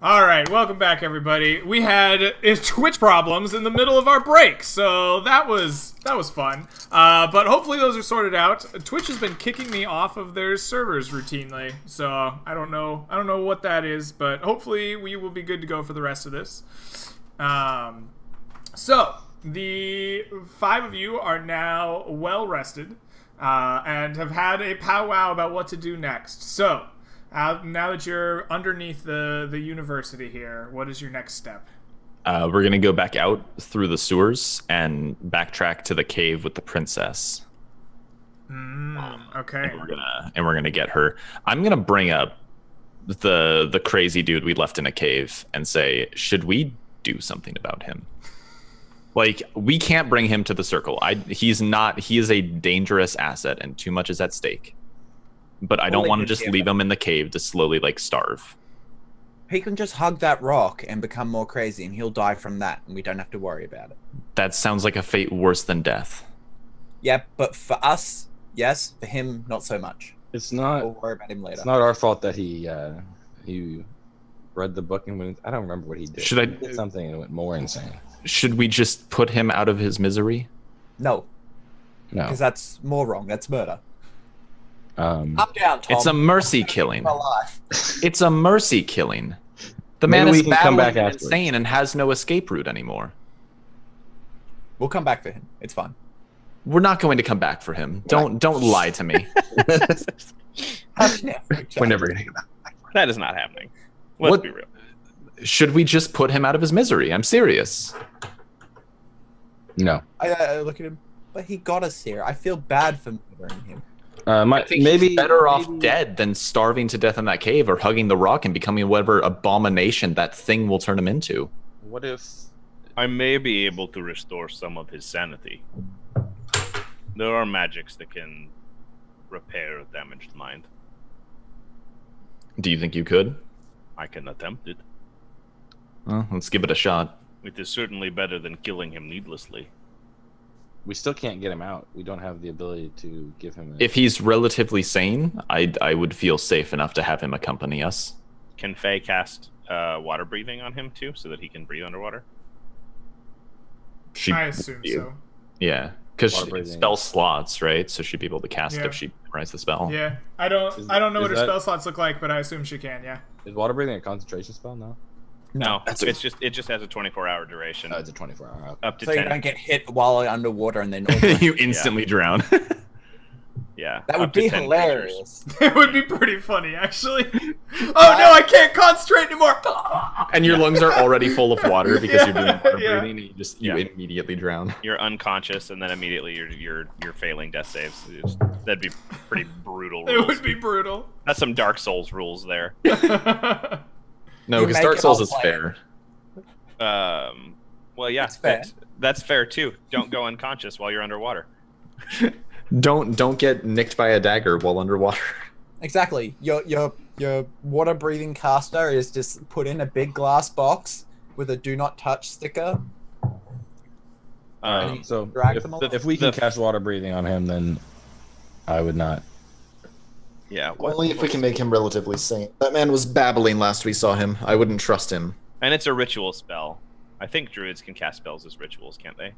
All right, welcome back, everybody. We had Twitch problems in the middle of our break, so that was fun. But hopefully those are sorted out. Twitch has been kicking me off of their servers routinely, so I don't know what that is, but hopefully we will be good to go for the rest of this. So the 5 of you are now well rested and have had a powwow about what to do next. So. Now that you're underneath the university here, what is your next step? We're gonna go back out through the sewers and backtrack to the cave with the princess. Okay. And we're gonna get her. I'm gonna bring up the crazy dude we left in a cave and say, should we do something about him? Like, we can't bring him to the circle. He is a dangerous asset and too much is at stake. But I don't want to just leave him in the cave to slowly, like, starve. He can just hug that rock and become more crazy, and he'll die from that, and we don't have to worry about it. That sounds like a fate worse than death. Yeah, but for us, yes. For him, not so much. It's not. We'll worry about him later. It's not our fault that he read the book and went. I don't remember what he did. He did something and it went more insane. Should we just put him out of his misery? No. No. Because that's more wrong. That's murder. I'm down, Tom. It's a mercy killing. It's a mercy killing. The man Maybe is we can come back babbling and afterwards. insane and has no escape route anymore. We'll come back for him. It's fine. We're not going to come back for him. Don't lie to me. We're never gonna get back. That is not happening. Let's be real. Should we just put him out of his misery? I'm serious. No. I look at him, but he got us here. I feel bad for murdering him. I think he's better off dead than starving to death in that cave or hugging the rock and becoming whatever abomination that thing will turn him into. What if I may be able to restore some of his sanity? There are magics that can repair a damaged mind. Do you think you could? I can attempt it. Well, let's give it a shot. It is certainly better than killing him needlessly. we still can't get him out? We don't have the ability to give him. If he's relatively sane, I would feel safe enough to have him accompany us. Can Faye cast water breathing on him too, so that he can breathe underwater? I assume so. Yeah, because Water spell slots, right? So she'd be able to cast Yeah. if she memorized the spell. Yeah, I don't know what her that- spell slots look like, but I assume she can. Yeah. Is water breathing a concentration spell? No. No, That's it just has a 24-hour duration. It's a 24-hour. Up to So you 10. don't get hit while you're underwater and then. You instantly drown. Yeah, That would up to be 10 hilarious. It would be pretty funny, actually. Oh no, I can't concentrate anymore. And your lungs are already full of water because you're doing water Yeah. breathing. And you immediately drown. You're unconscious, and then immediately you're failing death saves. That'd be pretty brutal. It Rules. would be brutal. That's some Dark Souls rules there. No, You because make Dark it Souls all is play. fair. Well, yeah, That's fair. that's fair too. Don't go unconscious while you're underwater. Don't get nicked by a dagger while underwater. Exactly. Your water breathing caster is just put in a big glass box with a do not touch sticker. So Drag them all. if we can cast water breathing on him, then I would not. Yeah, Only if we can make him relatively sane. That man was babbling last we saw him. I wouldn't trust him. and it's a ritual spell. I think druids can cast spells as rituals, can't they?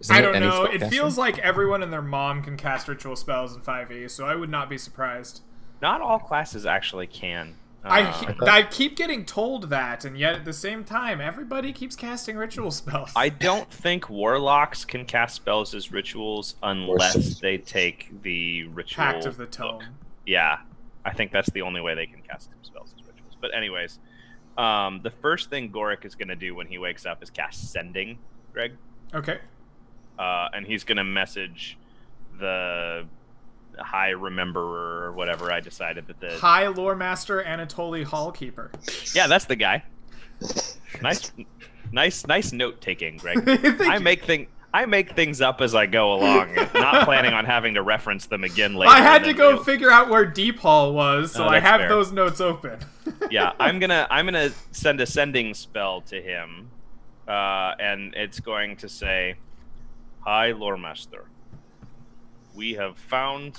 Isn't I there don't any know. spell It casting? feels like everyone and their mom can cast ritual spells in 5e, so I would not be surprised. Not all classes actually can. I keep getting told that, and yet at the same time, everybody keeps casting ritual spells. I don't think warlocks can cast spells as rituals unless they take the ritual Pact of the book. Tome. Yeah, I think that's the only way they can cast spells as rituals. But anyways, the first thing Goric is going to do when he wakes up is cast Sending, Greg. Okay. And he's going to message the High Rememberer or whatever. I decided that the High Lore Master Anatoly Hallkeeper. yeah, that's the guy. Nice note taking, Greg. I make things up as I go along, not planning on having to reference them again later. I had to and then go real- figure out where Deep Hall was, so Oh, I that's have fair. those notes open. Yeah, I'm gonna send a sending spell to him, and it's going to say, "Hi, Lore Master. We have found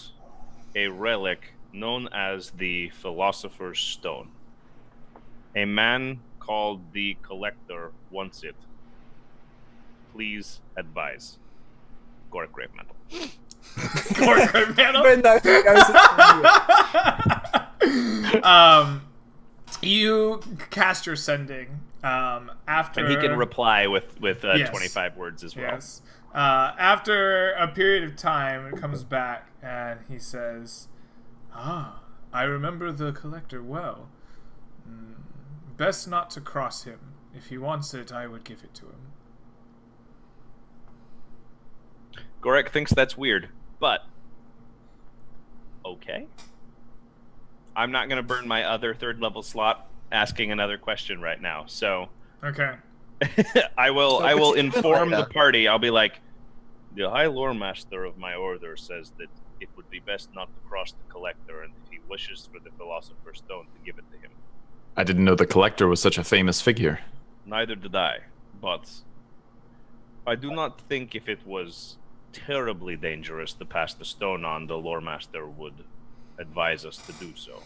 a relic known as the Philosopher's Stone. A man called the Collector wants it. Please advise. Gork Grave Mantle. Gork Grave Mantle? Even though he knows it's you cast your sending after... And he can reply with Yes. 25 words as well. Yes. After a period of time, it comes back and he says, "Ah, I remember the Collector well. Best not to cross him. If he wants it, I would give it to him." Gorek thinks that's weird, but okay. I'm not going to burn my other 3rd level slot asking another question right now. So Okay. I will inform the later. party. I'll be like, the High Lore Master of my order says that it would be best not to cross the Collector, and if he wishes for the Philosopher's Stone, to give it to him. I didn't know the Collector was such a famous figure. Neither did I, but I do not think if it was terribly dangerous to pass the stone on, the Lore Master would advise us to do so.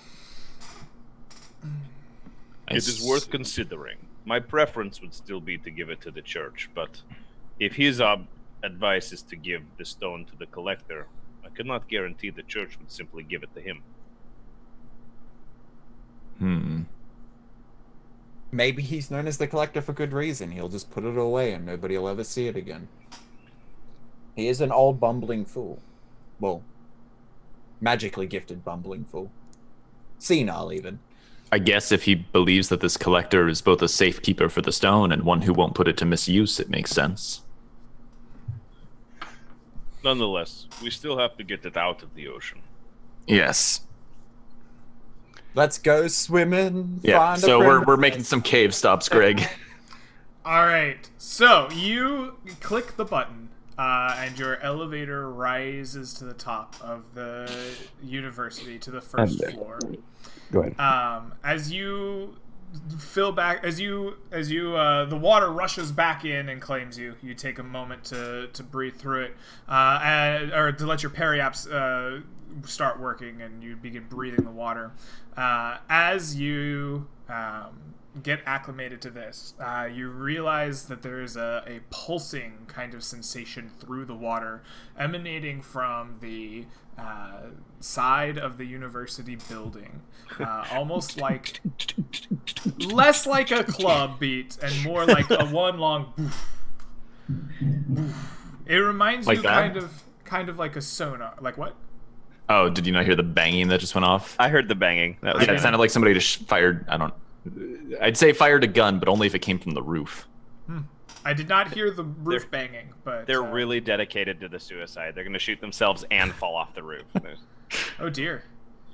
It is worth considering. My preference would still be to give it to the church, but if his advice is to give the stone to the Collector, I could not guarantee the church would simply give it to him. Maybe he's known as the Collector for good reason. He'll just put it away and nobody will ever see it again. He is an old bumbling fool. Well, magically gifted bumbling fool. Senile, even. I guess if he believes that this Collector is both a safekeeper for the stone and one who won't put it to misuse, it makes sense. Nonetheless, we still have to get it out of the ocean. Yes. Let's go swimming. Yeah, Find so a we're making some cave stops, Greg. Alright, so you click the button, and your elevator rises to the top of the university, to the first floor. Go ahead. As you fill back, the water rushes back in and claims you. You take a moment to breathe through it, or to let your periaps start working, and you begin breathing the water. As you get acclimated to this, you realize that there is a pulsing kind of sensation through the water emanating from the side of the university building, almost like less like a club beat and more like a one long boof, boof. It reminds Like you that? kind of like a sonar. Like what? Oh, did you not hear the banging that just went off? I heard the banging. That was Yeah, it sounded like somebody just fired, I'd say fired a gun, but only if it came from the roof. I did not hear the roof banging, but They're really dedicated to the suicide. They're going to shoot themselves and fall off the roof. They oh dear.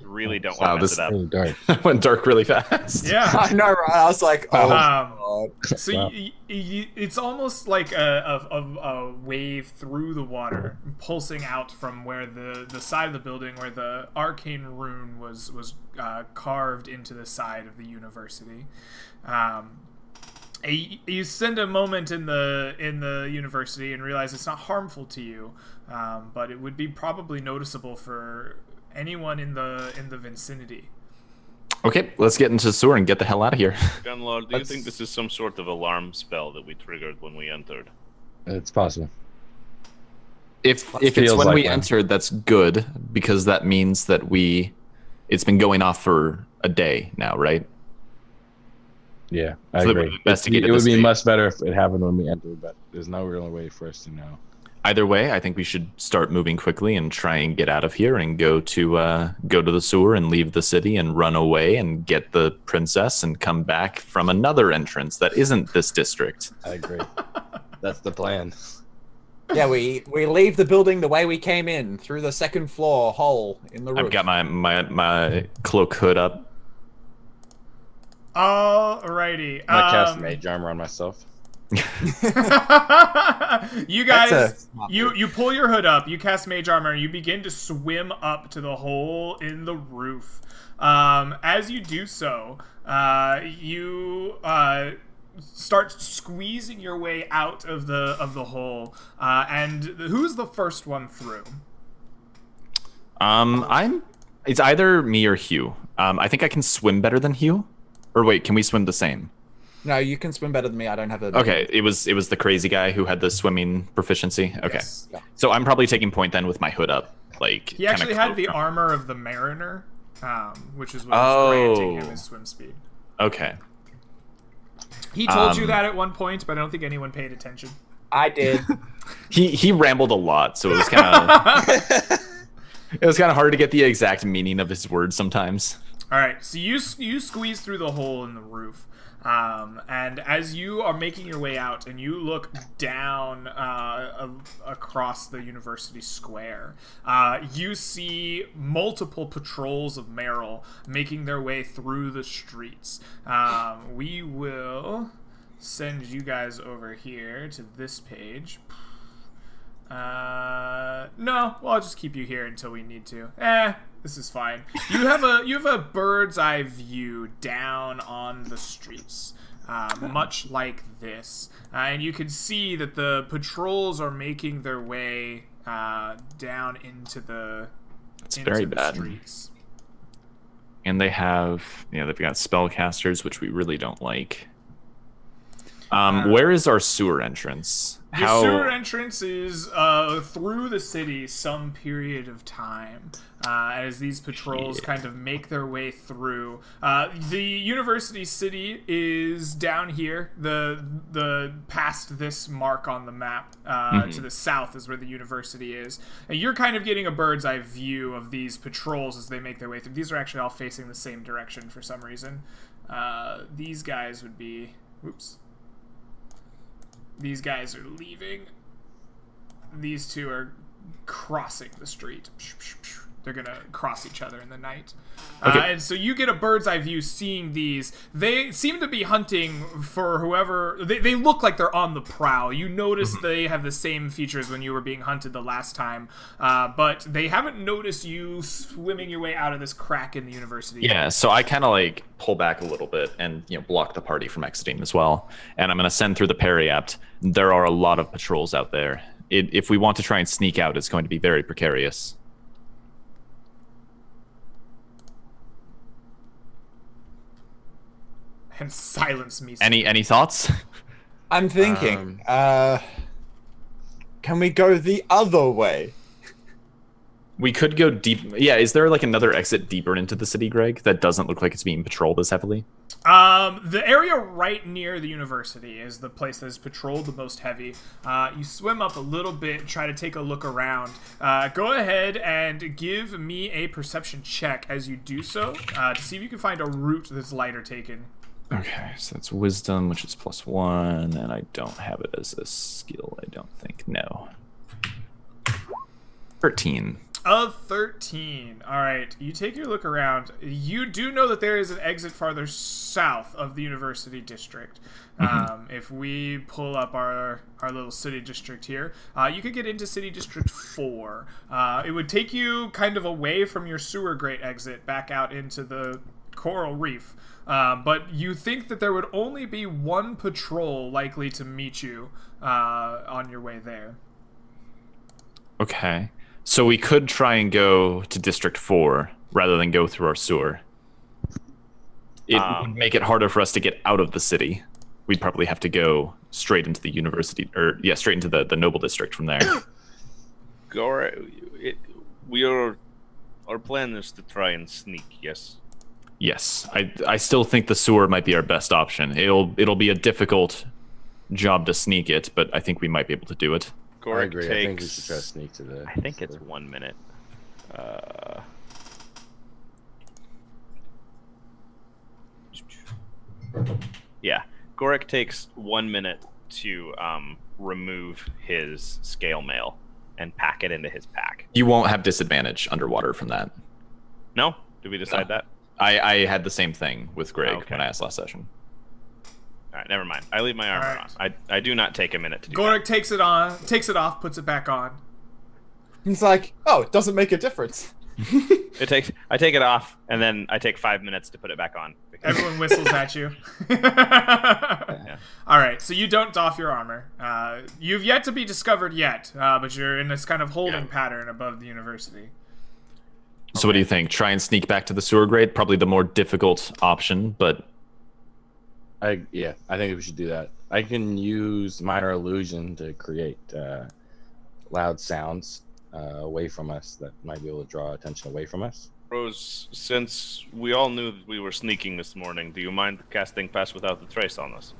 really don't Wow, want to mess this- it up. Really dark. It went dark really fast. Yeah. I know, right? I was like, oh, God. So Wow. it's almost like a wave through the water, pulsing out from where the side of the building where the arcane rune was carved into the side of the university. You spend a moment in the university and realize it's not harmful to you, but it would be probably noticeable for anyone in the vicinity. Okay, let's get into the sewer and get the hell out of here. Gunlord, do you think this is some sort of alarm spell that we triggered when we entered? It's possible. If it's feels when like we one. entered, that's good, because that means that it's been going off for a day now, right? Yeah, I So they agree. would investigate It the would be state. much better if it happened when we entered, but there's no real way for us to know. Either way, I think we should start moving quickly and try and get out of here and go to the sewer and leave the city and run away and get the princess and come back from another entrance that isn't this district. I agree. That's the plan. Yeah, we leave the building the way we came in, through the second floor hole in the roof. I've got my cloak hood up. Alrighty. I cast mage armor on myself. You That's guys, a smart you pull your hood up, you cast mage armor, and you begin to swim up to the hole in the roof. As you do so, you start squeezing your way out of the hole. And who's the first one through? I'm It's either me or Hugh. I think I can swim better than Hugh. Or wait, can we swim the same? No, you can swim better than me. I don't have a... Okay, it was the crazy guy who had the swimming proficiency. Okay. Yes. Yeah. So I'm probably taking point then with my hood up. Like He actually had the armor of the mariner, which is what was granting him his swim speed. Okay. He told you that at one point, but I don't think anyone paid attention. I did. He rambled a lot, so it was kind of hard to get the exact meaning of his words sometimes. All right, so you squeeze through the hole in the roof, and as you are making your way out, and you look down across the university square, you see multiple patrols of Merrill making their way through the streets. We will send you guys over here to this page. No, well, I'll just keep you here until we need to. This is fine. You have a bird's eye view down on the streets, much like this, and you can see that the patrols are making their way down into the very bad. streets. And they have, they've got spellcasters, which we really don't like. Where is our sewer entrance? Your sewer entrance is through the city some period of time as these patrols kind of make their way through. The university city is down here. The past this mark on the map to the south is where the university is. And you're kind of getting a bird's eye view of these patrols as they make their way through. These are actually all facing the same direction for some reason. These guys would be... Oops. These guys are leaving. These two are crossing the street. They're gonna cross each other in the night. And so you get a bird's eye view seeing these. They seem to be hunting for whoever... They look like they're on the prowl. You notice they have the same features when you were being hunted the last time. But they haven't noticed you swimming your way out of this crack in the university. Yeah, so I kind of like pull back a little bit and block the party from exiting as well. And I'm going to send through the Periapt. There are a lot of patrols out there. If we want to try and sneak out, it's going to be very precarious. And silence me. Any thoughts? I'm thinking, can we go the other way? We could go deep. Yeah, is there like another exit deeper into the city, Greg, that doesn't look like it's being patrolled as heavily? The area right near the university is the place that is patrolled the most heavy. You swim up a little bit, try to take a look around. Go ahead and give me a perception check as you do so to see if you can find a route that's lighter taken. Okay, so that's wisdom, which is +1, and I don't have it as a skill, I don't think. No. 13. Of 13. Alright, you take your look around. You do know that there is an exit farther south of the university district. If we pull up our little city district here, you could get into city district 4. It would take you kind of away from your sewer grate exit back out into the coral reef. But you think that there would only be one patrol likely to meet you on your way there. Okay. So we could try and go to District 4 rather than go through our sewer. It would make it harder for us to get out of the city. We'd probably have to go straight into the university, or straight into the noble district from there. Our plan is to try and sneak, yes? Yes, I still think the sewer might be our best option. It'll be a difficult job to sneak it, but I think we might be able to do it. I agree. I think we should try to sneak to the... I think it's 1 minute. Yeah, Gorik takes 1 minute to remove his scale mail and pack it into his pack. You won't have disadvantage underwater from that. No? Did we decide that? I had the same thing with Greg Okay. when I asked last session. All right, never mind. I leave my armor on. I do not take a minute to do Gorik takes it off, puts it back on. He's like, oh, it doesn't make a difference. that. I take it off, and then I take 5 minutes to put it back on. Everyone whistles at you. All right, so you don't doff your armor. You've yet to be discovered yet, but you're in this kind of holding pattern above the university. So what do you think? Try and sneak back to the sewer grate? Probably the more difficult option, but... I think we should do that. I can use minor illusion to create loud sounds away from us that might be able to draw attention away from us. Rose, since we all knew that we were sneaking this morning, do you mind casting Pass Without the Trace on us?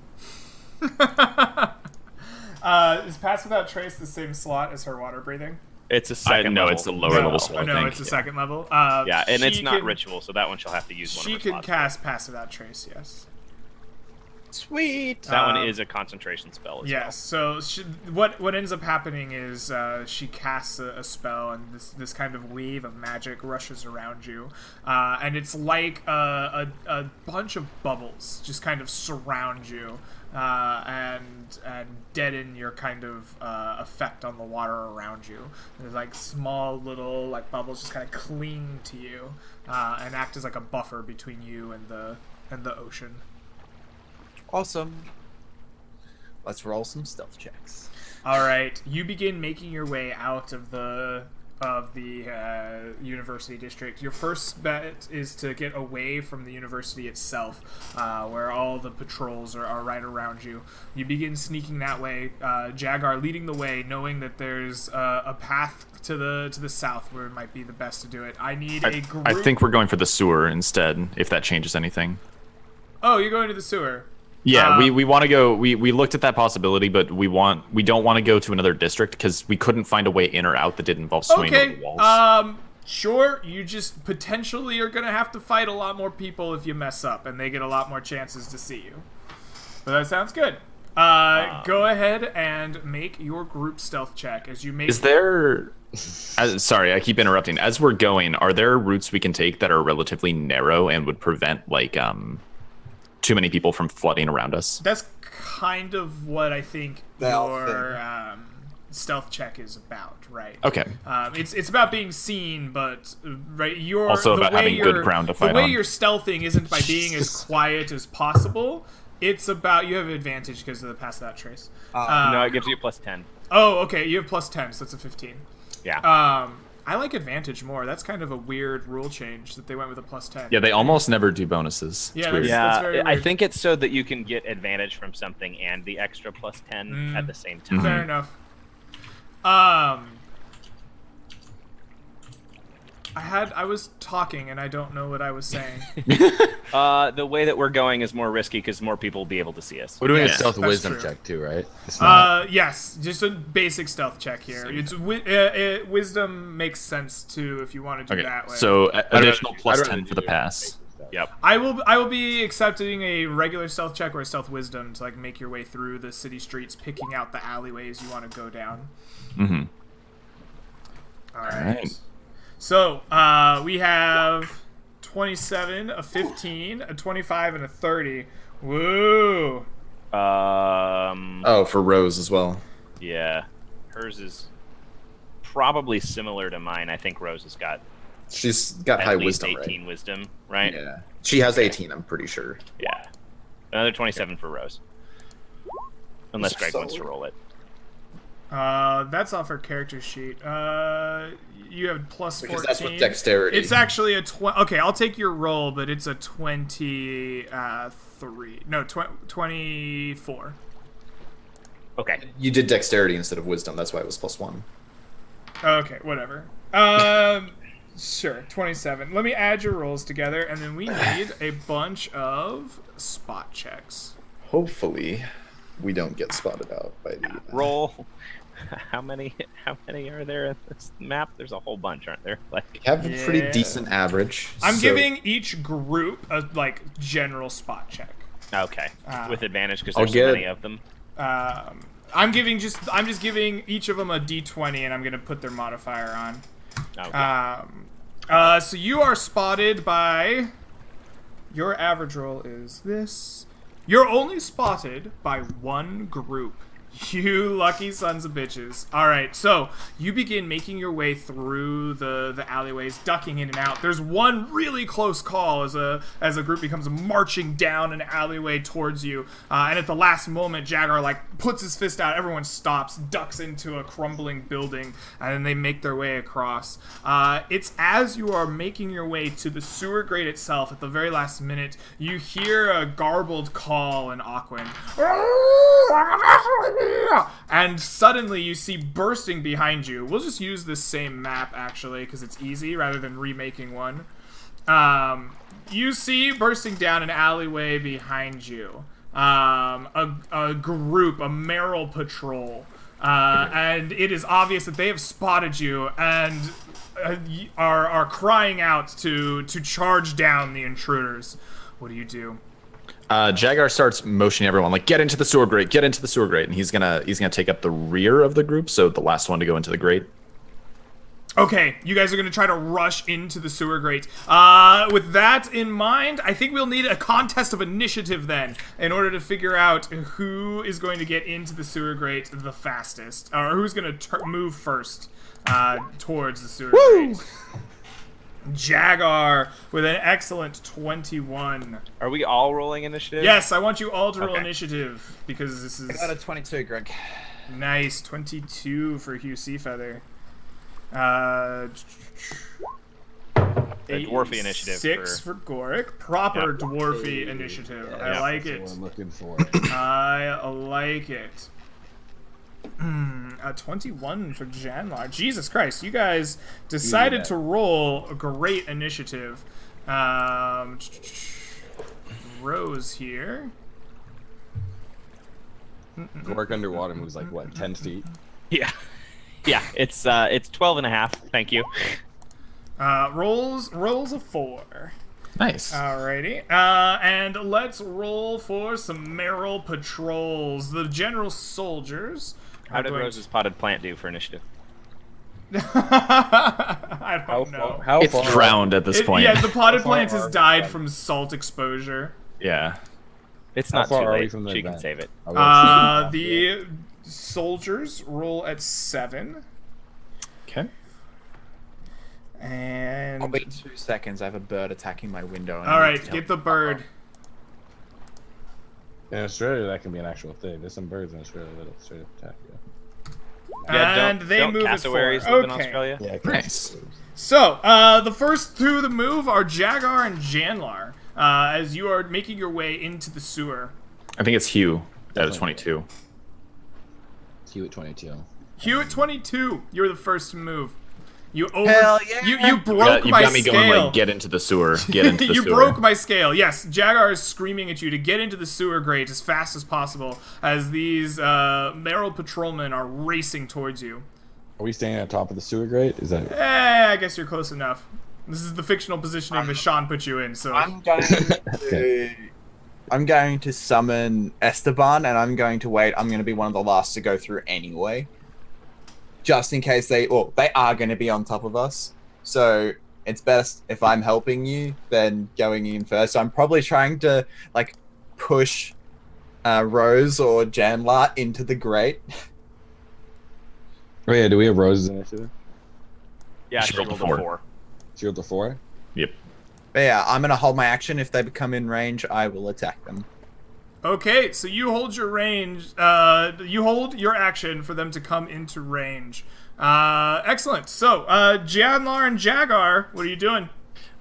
Is Pass Without Trace the same slot as her water breathing? It's a second no, level. it's the lower level Oh, slot. no, it's a second level. Yeah, and it's not can, ritual, so that one she'll have to use one of She her can slots. cast Pass Without Trace, yes. Sweet. That one is a concentration spell as yes, so what ends up happening is she casts a spell, and this kind of wave of magic rushes around you, and it's like a bunch of bubbles just kind of surround you and deaden your kind of effect on the water around you. There's like small little like bubbles just kind of cling to you and act as like a buffer between you and the ocean. Awesome. Let's roll some stealth checks. All right, you begin making your way out of the university district. Your first bet is to get away from the university itself, where all the patrols are right around you. You begin sneaking that way. Jagar leading the way, knowing that there's a path to the south where it might be the best to do it. I need a group. I think we're going for the sewer instead, if that changes anything. Oh, you're going to the sewer. Yeah, we want to go. We looked at that possibility, but we don't want to go to another district because we couldn't find a way in or out that didn't involve swinging over the walls. Sure. You just potentially are gonna have to fight a lot more people if you mess up, and they get a lot more chances to see you. But that sounds good. Go ahead and make your group stealth check as you make. Is there? Sorry, I keep interrupting. As we're going, are there routes we can take that are relatively narrow and would prevent like too many people from flooding around us? That's kind of what I think your stealth check is about, right? Okay. It's about being seen, but right, you're also about having good ground to fight on. The way you're stealthing isn't by being as quiet as possible. It's about you have advantage because of the Pass Without Trace. No, it gives you a +10. Oh, okay. You have +10, so that's a 15. Yeah. I like advantage more. That's kind of a weird rule change that they went with a +10. Yeah, they almost never do bonuses. It's Yeah, weird. that's very I weird. think it's so that you can get advantage from something and the extra +10 at the same time. Fair enough. I was talking and I don't know what I was saying. The way that we're going is more risky because more people will be able to see us. We're doing Yes, a stealth that's wisdom true. check too, right? It's not, Yes, just a basic stealth check here. It's wisdom makes sense too if you want to do Okay, that way. so additional I'd rather +10 for the do pass. basic stuff. Yep. I will be accepting a regular stealth check or a stealth wisdom to like make your way through the city streets, picking out the alleyways you want to go down. Mm-hmm. All right. So we have 27, a 15, a 25, and a 30. Woo! Oh, for Rose as well. Yeah. Hers is probably similar to mine. I think Rose has got She's got at high least wisdom, 18 wisdom, right? right? Yeah. She has 18, I'm pretty sure. Yeah. Another 27 for Rose. Unless Greg So- wants to roll it. That's off her character sheet. You have plus 14. Because that's with dexterity. It's actually a 20. Okay, I'll take your roll, but it's a 23. No, 24. Okay. You did dexterity instead of wisdom, that's why it was +1. Okay, whatever. Sure, 27. Let me add your rolls together, and then we need a bunch of spot checks. Hopefully, we don't get spotted out by the... Roll. How many are there in this map? There's a whole bunch, aren't there? Like, have a pretty Yeah. decent average. I'm so- giving each group a like general spot check. okay. With advantage because I'll there's so get- many of them. I'm just giving each of them a d20, and I'm gonna put their modifier on. Okay. So you are spotted by. Your average roll is this. You're only spotted by one group You lucky sons of bitches. Alright, so you begin making your way through the alleyways, ducking in and out. There's one really close call as a group becomes marching down an alleyway towards you. And at the last moment, Jagar like puts his fist out, everyone stops, ducks into a crumbling building, and then they make their way across. It's as you are making your way to the sewer grate itself at the very last minute, you hear a garbled call in Aquan. And suddenly you see bursting behind you. We'll just use this same map actually because it's easy rather than remaking one. You see bursting down an alleyway behind you a group, a Merrill patrol, and it is obvious that they have spotted you and are crying out to charge down the intruders. What do you do? Jagar starts motioning everyone like, get into the sewer grate, get into the sewer grate, and he's gonna take up the rear of the group, so the last one to go into the grate. Okay, you guys are gonna try to rush into the sewer grate. With that in mind, I think we'll need a contest of initiative then, in order to figure out who is going to get into the sewer grate the fastest, or who's gonna move first towards the sewer grate. Jagar with an excellent 21. Are we all rolling initiative? Yes, I want you all to roll initiative because this is. I got a 22, Greg. Nice, 22 for Hugh Seafeather. Dwarfy initiative. 6 for Goric. Proper dwarfy initiative. Yeah, I like that's it. what I'm looking for. I like it. A 21 for Janlar. Jesus Christ, you guys decided to roll a great initiative. Rose here. Gork underwater moves like what, 10 feet? Yeah. Yeah, it's 12 and a half. Thank you. Rolls a 4. Nice. Alrighty. And let's roll for some Merrill patrols. The general soldiers. How did Rose's potted plant do for initiative? I don't know. How It's far? drowned at this point. Yeah, the potted How far plant has are we died from- from salt exposure. Yeah. It's How not far too are we late. from the She can event? save it. Are we The soldiers roll at 7. Okay. And I'll wait 2 seconds. I have a bird attacking my window. and I all need right, to get help the bird. in Australia, that can be an actual thing. There's some birds in Australia that'll straight up attack you. And don't, they don't move at 4. cassowaries live in Okay. Australia? Yeah, Nice. So, the first through the move are Jagar and Janlar, as you are making your way into the sewer. I think it's Hugh at 22. It's you at 22. Hugh at 22, you're the first to move. You Hell yeah. You broke You've my got me scale. going like, get into the sewer, get into the You sewer. broke my scale. Yes, Jagar is screaming at you to get into the sewer grate as fast as possible as these Merrill patrolmen are racing towards you. Are we staying on top of the sewer grate? Is that? I guess you're close enough. This is the fictional positioning that Sean put you in, so... I'm going to summon Esteban, and I'm going to wait. I'm going to be one of the last to go through anyway. Just in case they are going to be on top of us. So it's best if I'm helping you than going in first. So I'm probably trying to, like, push Rose or Janlar into the grate. Oh yeah, do we have Rose's initiative? Yeah, she rolled a 4. She rolled a 4? Yep. But yeah, I'm going to hold my action. If they become in range, I will attack them. Okay, so you hold your range, you hold your action for them to come into range. Excellent. So, Janlar and Jagar, what are you doing?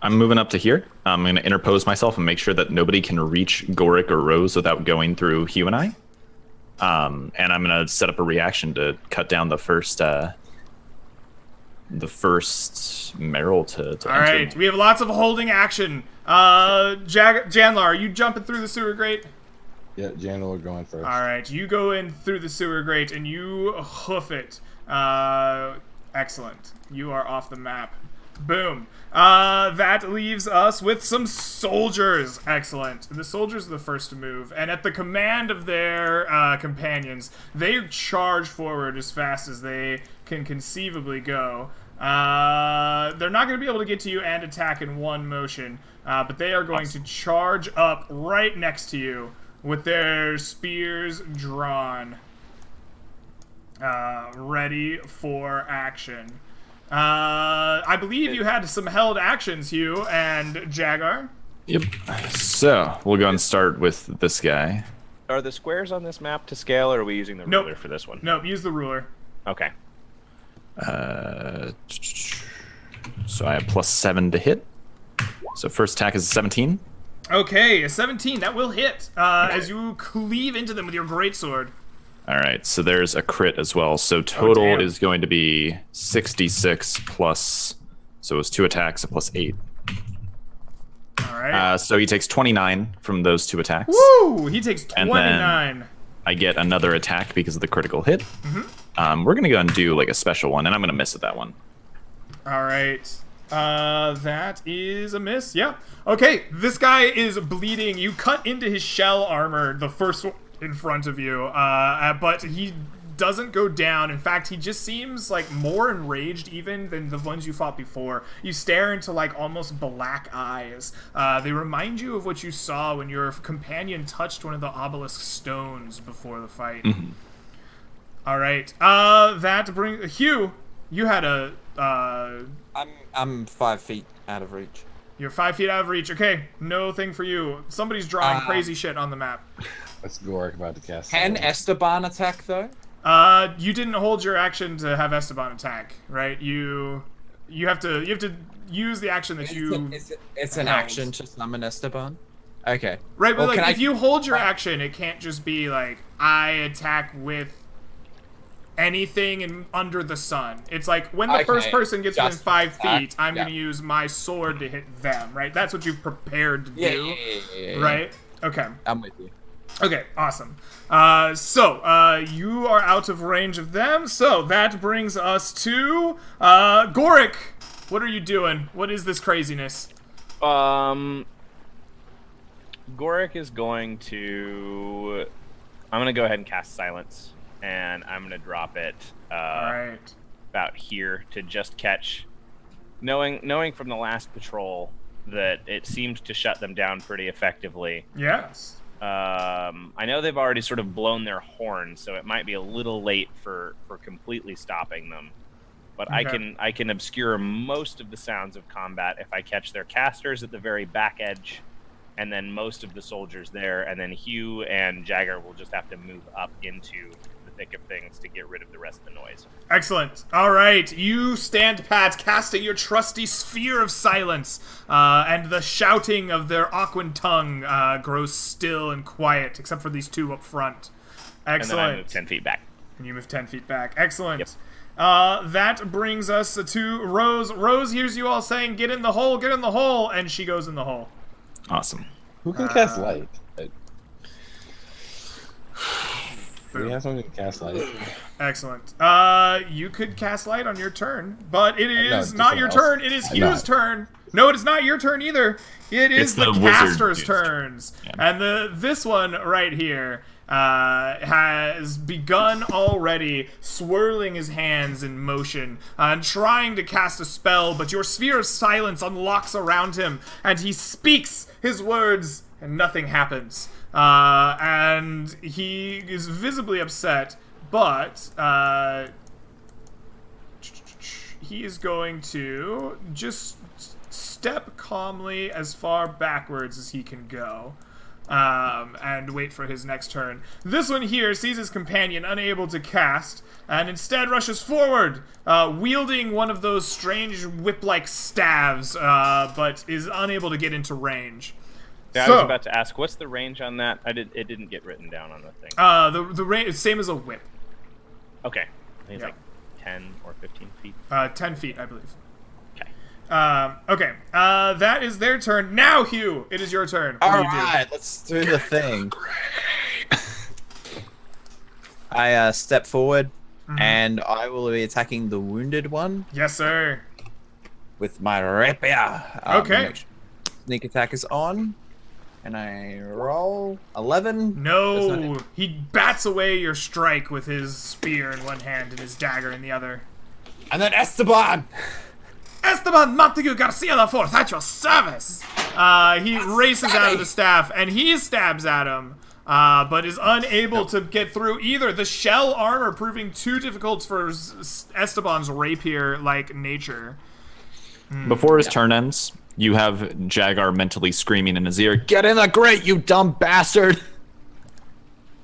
I'm moving up to here. I'm going to interpose myself and make sure that nobody can reach Goric or Rose without going through Hugh and I. And I'm going to set up a reaction to cut down the first Merrill to All enter. right, we have lots of holding action. Janlar, are you jumping through the sewer grate? Yeah, Janel are going first. All right, you go in through the sewer grate and you hoof it. Excellent. You are off the map. Boom. That leaves us with some soldiers. Excellent. The soldiers are the first to move, and at the command of their companions, they charge forward as fast as they can conceivably go. They're not going to be able to get to you and attack in one motion, but they are going to charge up right next to you with their spears drawn. ready for action. I believe you had some held actions, Hugh and Jagar. Yep. So we'll go and start with this guy. Are the squares on this map to scale, or are we using the ruler for this one? Nope, use the ruler. Okay. So I have +7 to hit. So first attack is a 17. Okay, a 17. That will hit as you cleave into them with your greatsword. All right, so there's a crit as well. So total damn. is going to be 66 plus, so it's 2 attacks, a +8. All right. So he takes 29 from those 2 attacks. Woo! He takes And 29. then I get another attack because of the critical hit. We're going to go and do like a special one, and I'm going to miss at that one. All right. That is a miss. Yeah. Okay, this guy is bleeding. You cut into his shell armor, the first one in front of you, but he doesn't go down. In fact, he just seems like more enraged even than the ones you fought before. You stare into like almost black eyes. They remind you of what you saw when your companion touched one of the obelisk stones before the fight. All right. That brings Hugh. You had a. I'm 5 feet out of reach. You're 5 feet out of reach. Okay, no thing for you. Somebody's drawing crazy shit on the map. That's Gorik about to cast. Can Esteban attack though? You didn't hold your action to have Esteban attack, right? You have to use the action that It's an action to summon Esteban. Okay. Right, but Well, like if you hold your action, it can't just be like I attack with anything under the sun. It's like when the first person gets within 5 feet, I'm going to use my sword to hit them, right? That's what you've prepared to do, right? Okay. I'm with you. Okay, awesome. You are out of range of them, so that brings us to Gorik. What are you doing? What is this craziness? Gorik is going to... I'm going to go ahead and cast Silence, and I'm going to drop it about here to just catch... Knowing from the last patrol that it seemed to shut them down pretty effectively. Yes. I know they've already sort of blown their horn, so it might be a little late for completely stopping them. But Okay. I can obscure most of the sounds of combat if I catch their casters at the very back edge, and then most of the soldiers there, and then Hugh and Jagger will just have to move up into the thick of things to get rid of the rest of the noise. Excellent. All right, you stand pat, casting your trusty sphere of silence, and the shouting of their Aquan tongue grows still and quiet, except for these two up front. Excellent. And then I move 10 feet back. And you move 10 feet back. Excellent. Yep. That brings us to Rose. Rose hears you all saying, "Get in the hole, get in the hole," and she goes in the hole. Awesome. Who can cast light? Do we have someone who can cast light? Excellent. You could cast light on your turn, but it is just not your someone else. turn. It is Hugh's turn. No, it is not your turn either. It is It's the the wizard caster's dude's turns. Yeah. And this one right here has begun already, swirling his hands in motion and trying to cast a spell, but your sphere of silence unlocks around him, and he speaks his words, and nothing happens. And he is visibly upset, but he is going to just step calmly as far backwards as he can go, and wait for his next turn. This one here sees his companion unable to cast, and instead rushes forward, wielding one of those strange whip-like staves, but is unable to get into range. Yeah, So, I was about to ask, what's the range on that? It didn't get written down on the thing. the range is same as a whip. Okay. I think it's Yeah. like 10 or 15 feet. 10 feet, I believe. Okay. Okay. That is their turn. Now, Hugh, it is your turn. What do you do? Alright, let's do the thing. I step forward, and I will be attacking the wounded one Yes, sir. with my rapier. Okay. Sneak attack is on, and I roll 11. No, That's not he bats away your strike with his spear in one hand and his dagger in the other. And then Esteban! Esteban Montague Garcia IV, at your service! He races out of the staff, and he stabs at him. but is unable to get through either. The shell armor proving too difficult for Esteban's rapier-like nature. Before his turn ends, you have Jagar mentally screaming in his ear, "Get in the grate, you dumb bastard!"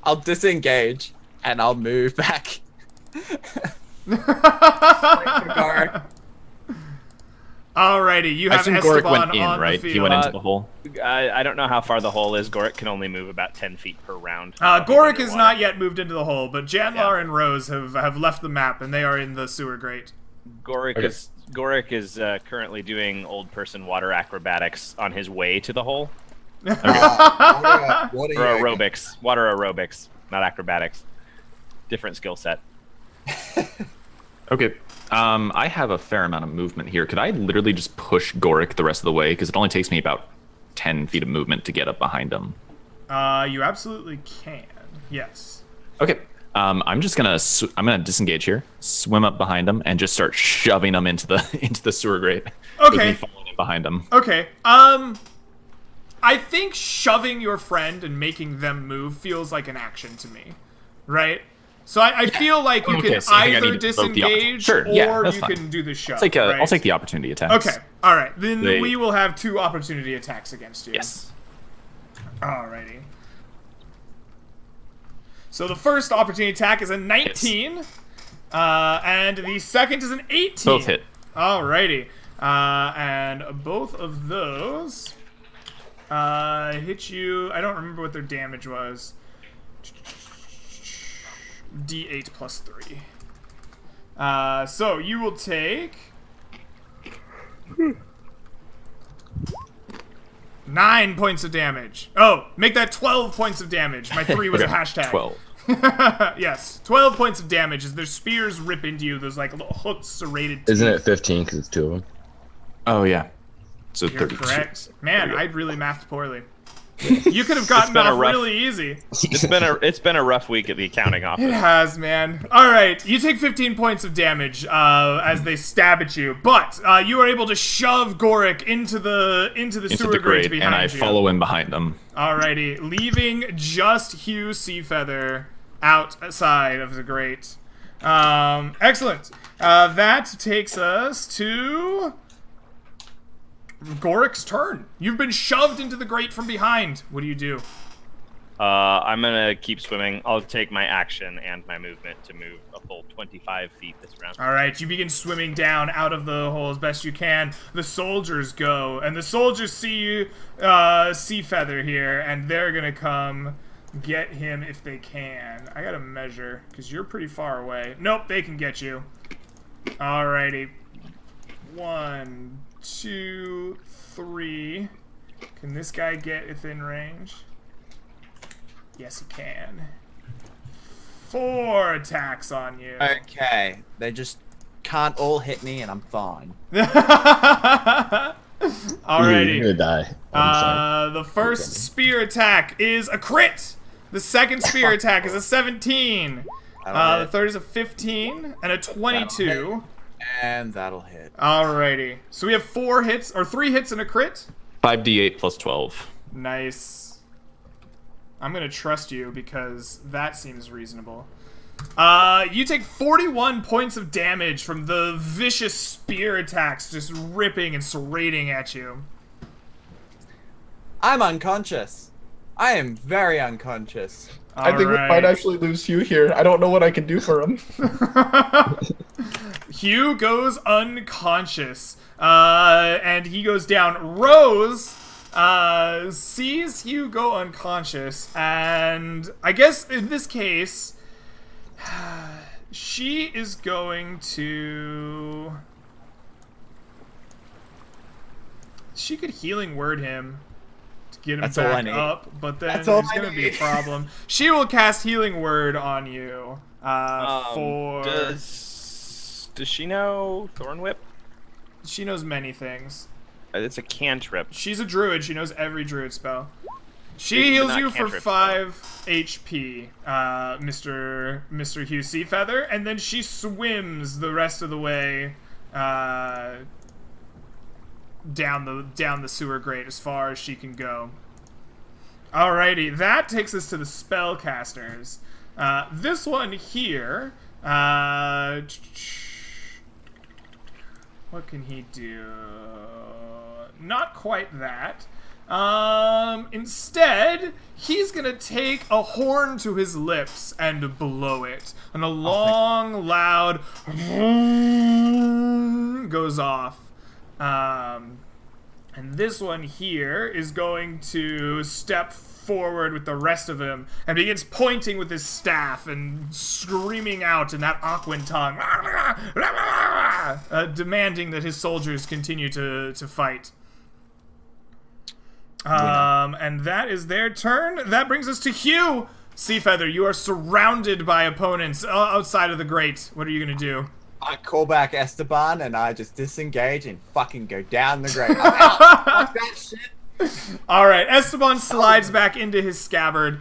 I'll disengage and I'll move back. Alrighty, you have Esteban Goric went in, on right? the field. He went into the hole. I don't know how far the hole is. Goric can only move about 10 feet per round. Goric is not yet moved into the hole, but Janlar and Rose have left the map, and they are in the sewer grate. Goric is currently doing old person water acrobatics on his way to the hole. What Or aerobics. Water aerobics, not acrobatics. Different skill set. Okay. I have a fair amount of movement here. Could I literally just push Goric the rest of the way? Because it only takes me about 10 feet of movement to get up behind him. You absolutely can. Yes. Okay. I'm just gonna I'm gonna disengage here, swim up behind him, and just start shoving him into the sewer grate. Okay. With me following behind him. Okay. I think shoving your friend and making them move feels like an action to me, right? So I feel like you can either disengage or you can do the shove. I'll take the opportunity attacks. Okay. All right. Then we will have 2 opportunity attacks against you. Yes. Alrighty. So the first opportunity attack is a 19, and the second is an 18. Both hit. Alrighty. And both of those hit you. I don't remember what their damage was. D8 plus 3. So you will take 9 points of damage. Oh, make that 12 points of damage. My 3 was a hashtag. 12. Yes, 12 points of damage as their spears rip into you. Those like little hooks serrated teeth. Isn't it 15 because it's 2 of them? Oh yeah. So You're 32. correct. Man, I really mathed poorly. You could have gotten off really easy. It's been a rough week at the accounting office. It has, man. All right, you take 15 points of damage as they stab at you, but you are able to shove Goric into the sewer grate behind you. And I follow him behind him. Alrighty, leaving just Hugh Seafeather outside of the grate. Excellent. That takes us to Goric's turn. You've been shoved into the grate from behind. What do you do? I'm gonna keep swimming. I'll take my action and my movement to move a full 25 feet this round. All right, you begin swimming down out of the hole as best you can. The soldiers go, and the soldiers see you, Seafeather here, and they're gonna come get him if they can. I gotta measure, because you're pretty far away. Nope, they can get you. Alrighty. 1, 2, 3. Can this guy get within range? Yes, he can. 4 attacks on you. Okay, they just can't all hit me, and I'm fine. Alrighty. You're gonna die. The first spear attack is a crit. The second spear attack is a 17. The third is a 15 and a 22. And that'll hit. Alrighty. So we have 4 hits, or 3 hits and a crit. 5d8 plus 12. Nice. I'm gonna trust you because that seems reasonable. You take 41 points of damage from the vicious spear attacks just ripping and serrating at you. I'm unconscious. I am very unconscious. I think we might actually lose Hugh here. I don't know what I can do for him. Hugh goes unconscious, and he goes down. Rose sees Hugh go unconscious, and I guess in this case, she is going to... She could healing word him to get him back up, but then there's going to be a problem. She will cast healing word on you. Does she know Thorn Whip? She knows many things. It's a cantrip. She's a druid. She knows every druid spell. She heals you for 5 HP, Mr. Hugh Seafeather, and then she swims the rest of the way down the sewer grate as far as she can go. Alrighty, that takes us to the spellcasters. This one here, what can he do? Not quite that. Instead, he's gonna take a horn to his lips and blow it. And a long, loud goes off. And this one here is going to step forward with the rest of him and begins pointing with his staff and screaming out in that Aquan tongue, demanding that his soldiers continue to fight. And that is their turn. That brings us to Hugh. Seafeather, you are surrounded by opponents outside of the grate. What are you gonna do? I call back Esteban and I just disengage and fucking go down the grate. I'm out. Fuck that shit. Alright, Esteban slides back into his scabbard,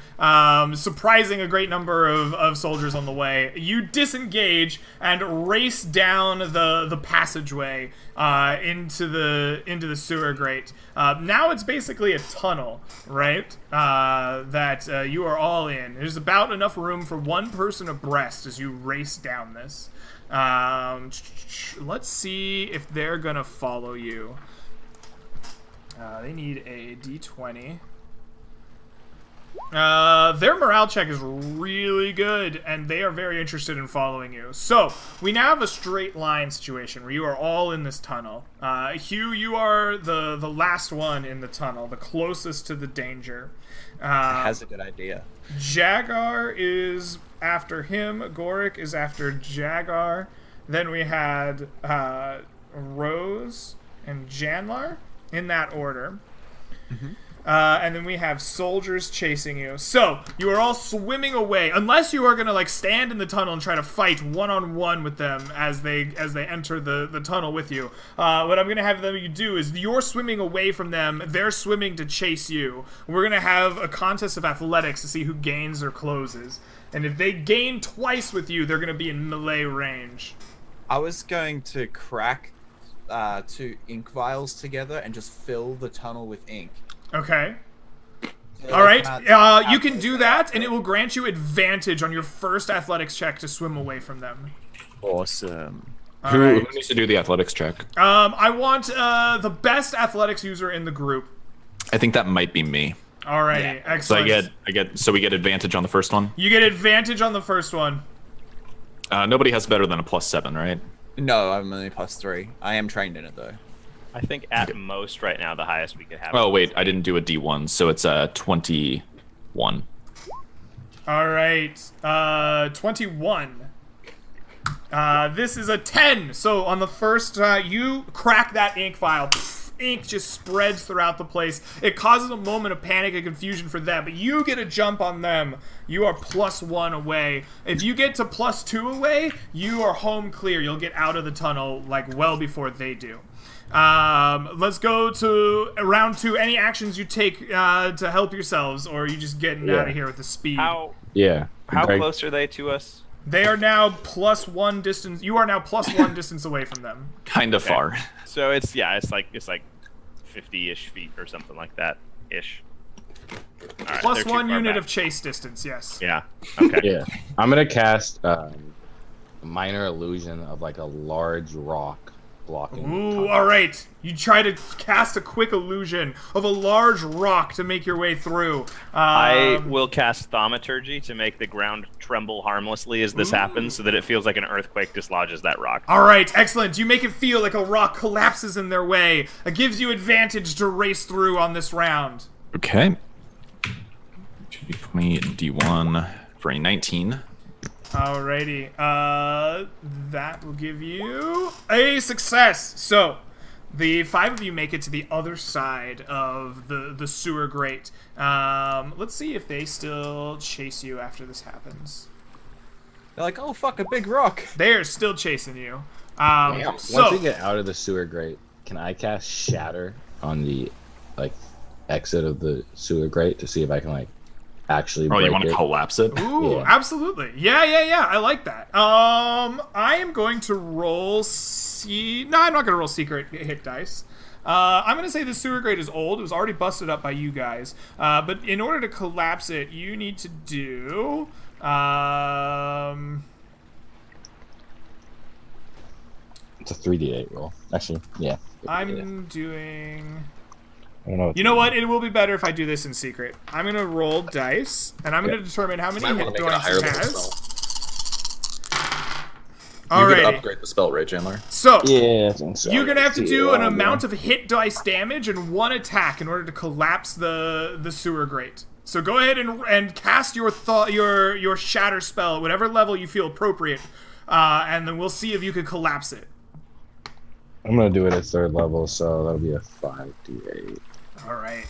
surprising a great number of soldiers on the way. You disengage and race down the passageway into the sewer grate. Now it's basically a tunnel, right? That you are all in. There's about enough room for one person abreast as you race down this. Let's see if they're gonna follow you. They need a D20. Their morale check is really good, and they are very interested in following you. So, we now have a straight line situation where you are all in this tunnel. Hugh, you are the last one in the tunnel, the closest to the danger. Has a good idea. Jagar is after him. Gorik is after Jagar. Then we had Rose and Janlar. In that order. And then we have soldiers chasing you. So, you are all swimming away, unless you are going to like stand in the tunnel and try to fight one-on-one with them as they enter the tunnel with you. What I'm going to have you do is you're swimming away from them, they're swimming to chase you. We're going to have a contest of athletics to see who gains or closes. And if they gain twice with you, they're going to be in melee range. I was going to crack 2 ink vials together and just fill the tunnel with ink. Okay. All right. You can do that, and it will grant you advantage on your first athletics check to swim away from them. Awesome. Who needs to do the athletics check? I want the best athletics user in the group. I think that might be me. All right. Excellent. So we get advantage on the first one. You get advantage on the first one. Nobody has better than a +7, right? No, I'm only +3. I am trained in it though. I think at most right now the highest we could have. Oh wait, I didn't do a D1, so it's 21. All right, 21. This is a 10. So on the first, you crack that ink vial. Ink just spreads throughout the place. It causes a moment of panic and confusion for them, but you get a jump on them. You are +1 away. If you get to +2 away, you are home clear. You'll get out of the tunnel like well before they do. Let's go to round 2. Any actions you take to help yourselves, or are you just getting out of here with the speed? How Greg, close are they to us? They are now +1 distance. You are now +1 distance away from them. Kind of far. So it's like 50-ish feet or something like that ish. Right, +1 unit of chase distance. Yes. Yeah. Okay. Yeah, I'm gonna cast a minor illusion of like a large rock blocking. Ooh, all right. You try to cast a quick illusion of a large rock to make your way through. I will cast Thaumaturgy to make the ground tremble harmlessly as this happens, so that it feels like an earthquake dislodges that rock. All right, excellent. You make it feel like a rock collapses in their way. It gives you advantage to race through on this round. Okay. 2d20 D1 for a 19. Alrighty, that will give you a success. So, the 5 of you make it to the other side of the sewer grate. Let's see if they still chase you after this happens. They're like, oh fuck, a big rock. They are still chasing you. Once we get out of the sewer grate, can I cast Shatter on the exit of the sewer grate to see if I can actually break you want to collapse it? Ooh, yeah. Absolutely. Yeah. I like that. I am going to roll No, I'm not going to roll secret hit dice. I'm going to say the sewer grate is old. It was already busted up by you guys. But in order to collapse it, you need to do... It's a 3d8 roll. Actually, yeah. I'm doing... I don't know. You know what? It will be better if I do this in secret. I'm going to roll dice, and I'm going to determine how many hit points it has. You can upgrade the spell, right, Chandler? So, yeah, I think so. you're going to have to do an amount of hit dice damage and 1 attack in order to collapse the sewer grate. So go ahead and cast your shatter spell at whatever level you feel appropriate, and then we'll see if you can collapse it. I'm going to do it at 3rd level, so that'll be a 5d8. All right.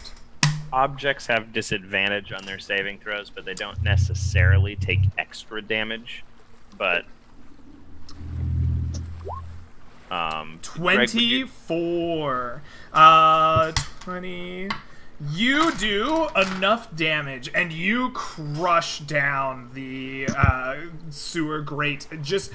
Objects have disadvantage on their saving throws, but they don't necessarily take extra damage. But 24. 20. You do enough damage, and you crush down the sewer grate. Just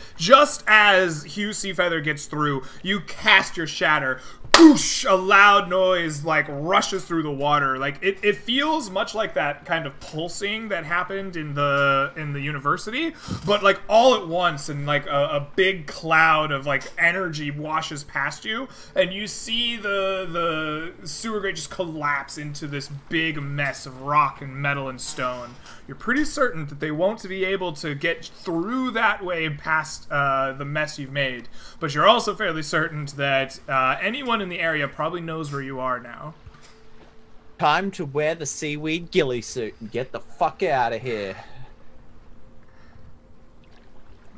as Hugh Seafeather gets through, you cast your shatter. Whoosh! A loud noise like rushes through the water. Like it feels much like that kind of pulsing that happened in the university, but like all at once, and like a big cloud of like energy washes past you, and you see the sewer grate just collapse into this big mess of rock and metal and stone. You're pretty certain that they won't be able to get through that way past the mess you've made, but you're also fairly certain that anyone in the area probably knows where you are now. Time to wear the seaweed ghillie suit and get the fuck out of here.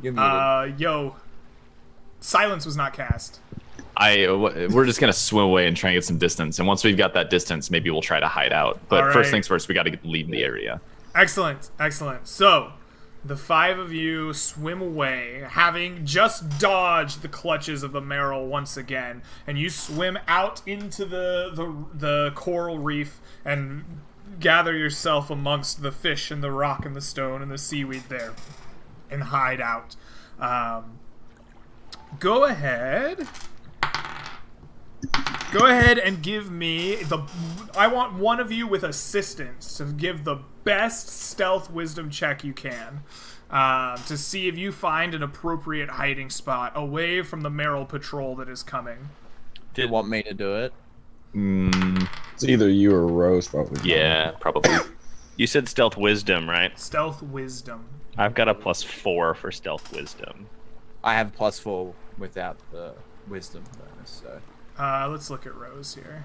You're muted. Yo, silence was not cast. We're just gonna swim away and try and get some distance, and once we've got that distance, maybe we'll try to hide out. But first things first, we got to leave the area. Excellent, excellent. So, the 5 of you swim away, having just dodged the clutches of the Merrill once again, and you swim out into the coral reef and gather yourself amongst the fish and the rock and the stone and the seaweed there, and hide out. Go ahead and give me I want one of you with assistance to give the best stealth wisdom check you can, to see if you find an appropriate hiding spot away from the Merrill patrol that is coming. Do you want me to do it? It's either you or Rose, probably. Yeah, probably. you said stealth wisdom, right? Stealth wisdom. I've got a +4 for stealth wisdom. I have +4 without the wisdom bonus, so let's look at Rose here.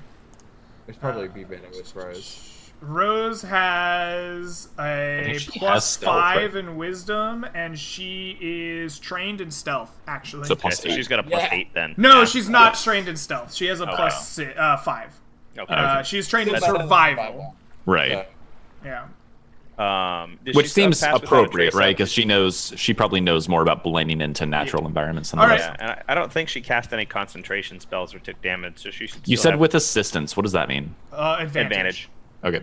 it'd probably be better with Rose. Rose has a +5 in wisdom, and she is trained in stealth, actually. So Okay, so she's got a +8 then. No, she's not trained in stealth. She has a +5. Okay. She's trained in survival. Right. Yeah. Which seems appropriate, right? Because she probably knows more about blending into natural environments than the rest. Yeah, and I don't think she cast any concentration spells or took damage, so she should. You said with assistance. What does that mean? Advantage. Okay.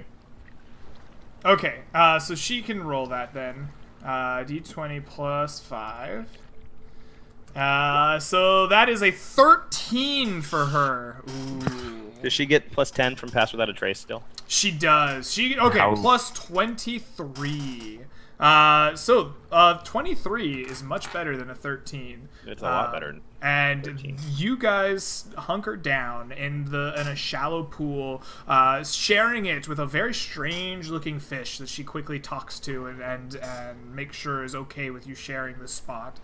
Okay, so she can roll that then. D20 +5. So that is a 13 for her. Ooh. Does she get +10 from Pass Without a Trace still? She does. +23. So 23 is much better than a 13. It's a lot better. And 13. You guys hunker down in a shallow pool, sharing it with a very strange-looking fish that she quickly talks to and makes sure is okay with you sharing the spot.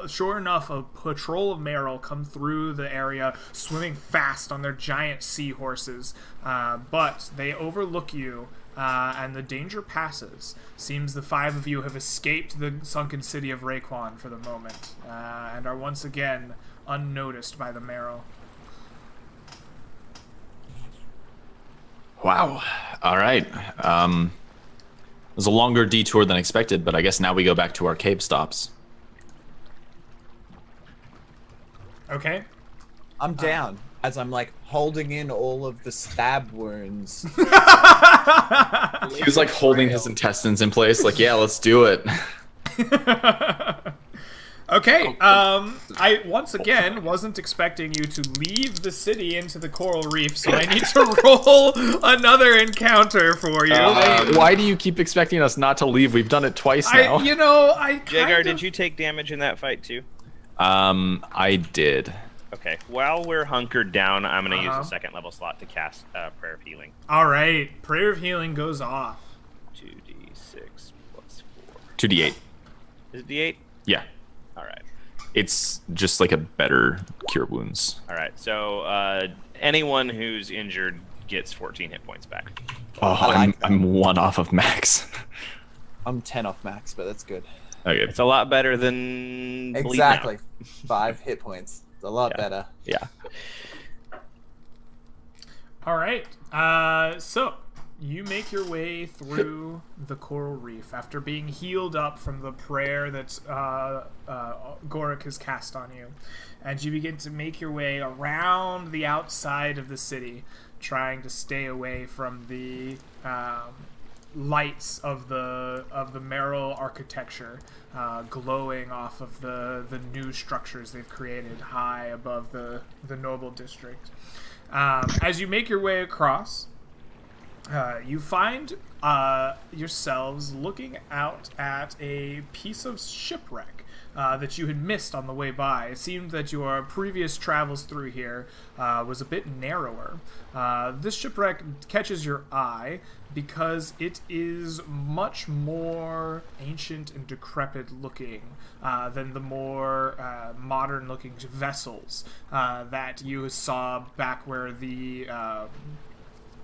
Sure enough, a patrol of Merrill come through the area, swimming fast on their giant seahorses, but they overlook you. And the danger passes. Seems the 5 of you have escaped the sunken city of Raekwon for the moment, and are once again unnoticed by the Merrill. Wow. All right. It was a longer detour than expected, but I guess now we go back to our cave stops. Okay. I'm down as I'm like holding in all of the stab wounds. He was like holding his intestines in place, like, yeah, let's do it. Okay, I once again wasn't expecting you to leave the city into the coral reef, so I need to roll another encounter for you. Why do you keep expecting us not to leave? We've done it twice now. Jagar, did you take damage in that fight too? I did. Okay, while we're hunkered down, I'm going to use a second level slot to cast Prayer of Healing. All right, Prayer of Healing goes off. 2d6 plus 4. 2d8. Is it d8? Yeah. All right. It's just like a better cure wounds. All right, so anyone who's injured gets 14 hit points back. Oh, I'm 1 off of max. I'm 10 off max, but that's good. Okay. It's a lot better than Exactly. 5 hit points. It's a lot better. Yeah. All right. So you make your way through the coral reef after being healed up from the prayer that Gorik has cast on you, and you begin to make your way around the outside of the city, trying to stay away from the lights of the Merrill architecture glowing off of the new structures they've created high above the noble district. As you make your way across, you find yourselves looking out at a piece of shipwreck that you had missed on the way by. It seemed that your previous travels through here was a bit narrower. This shipwreck catches your eye because it is much more ancient and decrepit looking than the more modern looking vessels that you saw back where the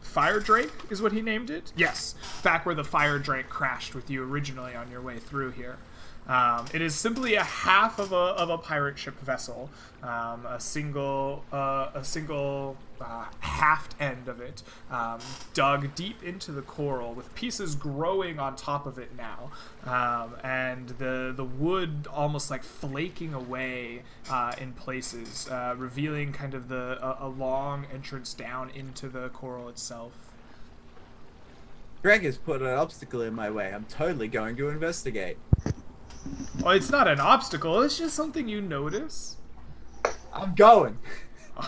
Fire Drake is what he named it? Yes, back where the Fire Drake crashed with you originally on your way through here. It is simply a half of a pirate ship vessel, a single haft end of it, dug deep into the coral with pieces growing on top of it now, and the wood almost like flaking away in places, revealing kind of a long entrance down into the coral itself. Greg has put an obstacle in my way. I'm totally going to investigate. Well, it's not an obstacle, it's just something you notice. I'm going.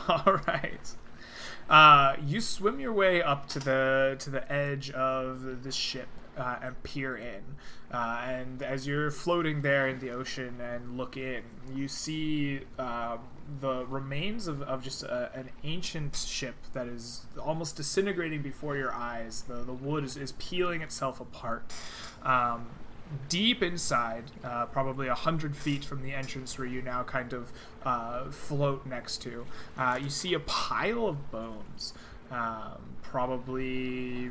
All right. You swim your way up to the edge of the ship and peer in. And as you're floating there in the ocean and look in, you see the remains of just an ancient ship that is almost disintegrating before your eyes. The wood is peeling itself apart. Deep inside, probably 100 feet from the entrance where you now kind of float next to, you see a pile of bones, probably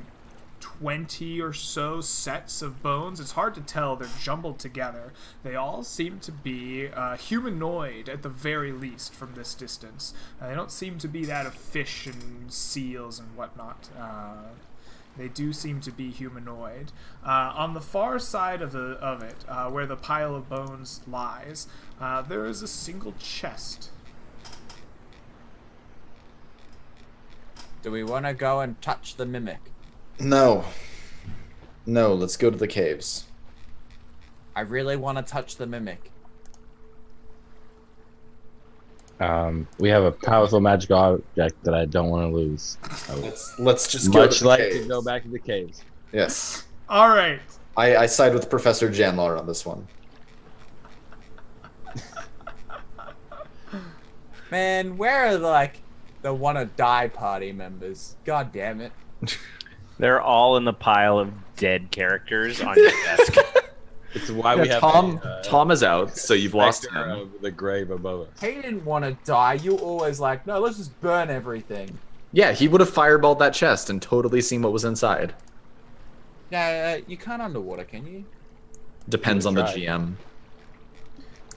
20 or so sets of bones. It's hard to tell, they're jumbled together. They all seem to be humanoid at the very least from this distance. They don't seem to be that of fish and seals and whatnot. They do seem to be humanoid. On the far side of it, where the pile of bones lies, there is a single chest. Do we want to go and touch the mimic? No. No, let's go to the caves. I really want to touch the mimic. We have a powerful magical object that I don't want to lose. Let's just go to the caves. To go back to the caves. Yes. All right. I side with Professor Janlar on this one. Man, where are the wanna die party members? God damn it. They're all in the pile of dead characters on your desk. It's why we have Tom is out, so you've lost him. Of the grave above us. He didn't want to die. You always like, no, let's just burn everything. Yeah, he would have fireballed that chest and totally seen what was inside. Yeah, you can't underwater, can you? Depends on the GM.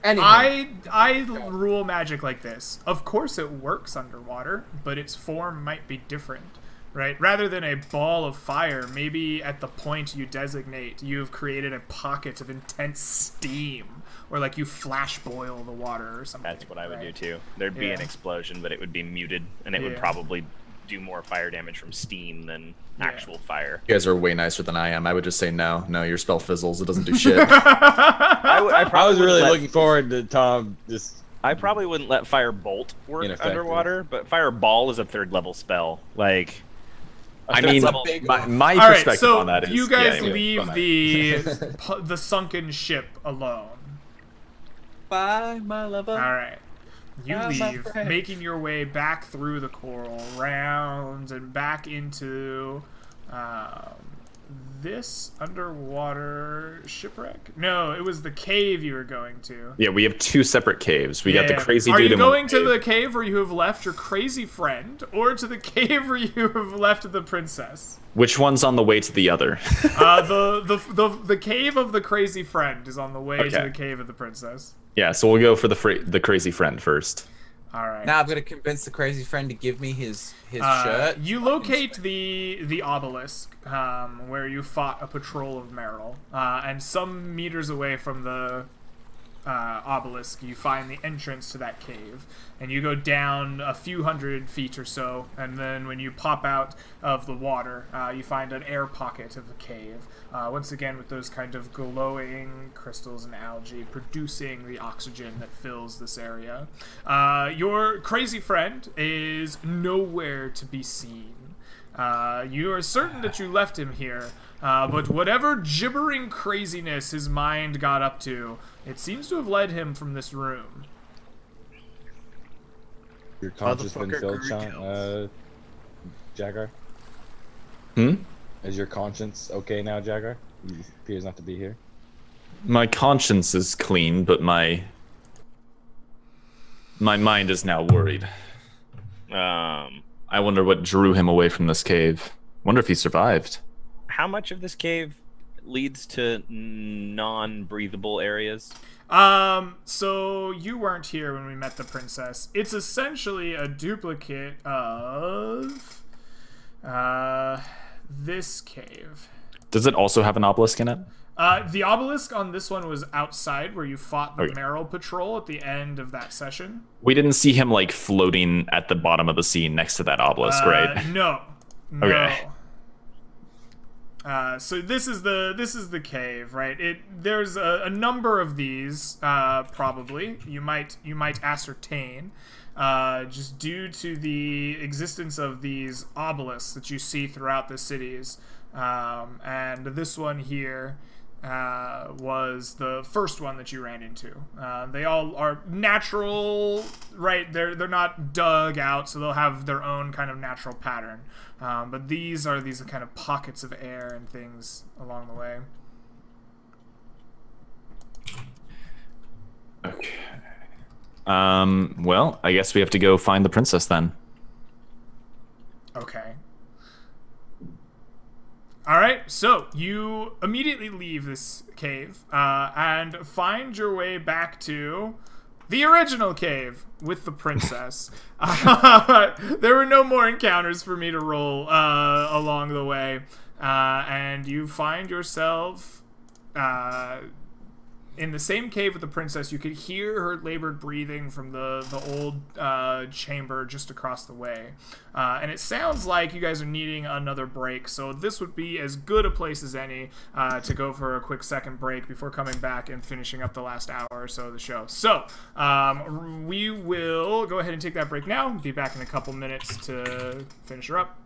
Anyhow. I rule magic like this. Of course it works underwater, but its form might be different. Right? Rather than a ball of fire, maybe at the point you designate, you've created a pocket of intense steam, or like you flash boil the water or something. That's what I would do too. There'd be an explosion, but it would be muted, and it would probably do more fire damage from steam than actual fire. You guys are way nicer than I am. I would just say no. No, your spell fizzles. It doesn't do shit. I was really looking forward to Tom just... I probably wouldn't let Fire Bolt work underwater, but Fire Ball is a 3rd level spell. Like, I mean, my All perspective right, so on that is... you guys anyway, leave the sunken ship alone. Bye, my lover. All right. You Bye, leave, my friend. making your way back through the coral, round and back into this underwater shipwreck? No, it was the cave you were going to. Yeah, we have 2 separate caves. We got the crazy Are dude you in one going to cave. the cave where you have left your crazy friend, or to the cave where you have left the princess? Which one's on the way to the other? The cave of the crazy friend is on the way to the cave of the princess. Yeah, so we'll go for the crazy friend first. All right. Now I'm gonna convince the crazy friend to give me his shirt. You locate the obelisk where you fought a patrol of Merrill, and some meters away from the obelisk, you find the entrance to that cave, and you go down a few hundred feet or so, and then when you pop out of the water, you find an air pocket of the cave, once again with those kind of glowing crystals and algae producing the oxygen that fills this area. Your crazy friend is nowhere to be seen. You are certain that you left him here, but whatever gibbering craziness his mind got up to, it seems to have led him from this room. Your conscience been filled, Sean, Jagger? Hmm? Is your conscience okay now, Jagger? He appears not to be here. My conscience is clean, but my mind is now worried. I wonder what drew him away from this cave. Wonder if he survived. How much of this cave leads to non-breathable areas? So you weren't here when we met the princess. It's essentially a duplicate of this cave. Does it also have an obelisk in it? The obelisk on this one was outside where you fought the Merrill patrol at the end of that session. We didn't see him like floating at the bottom of the sea next to that obelisk, right? No. Okay. So this is the cave, right? There's a number of these, probably you might ascertain, just due to the existence of these obelisks that you see throughout the cities, and this one here was the first one that you ran into. They all are natural, right? They're not dug out, so they'll have their own kind of natural pattern. But these are these kind of pockets of air and things along the way. Okay. Well, I guess we have to go find the princess then. Okay. Alright, so you immediately leave this cave and find your way back to the original cave with the princess. There were no more encounters for me to roll along the way, and you find yourself in the same cave with the princess. You could hear her labored breathing from the old chamber just across the way. And it sounds like you guys are needing another break, so this would be as good a place as any to go for a quick second break before coming back and finishing up the last hour or so of the show. So we will go ahead and take that break now. Be back in a couple minutes to finish her up.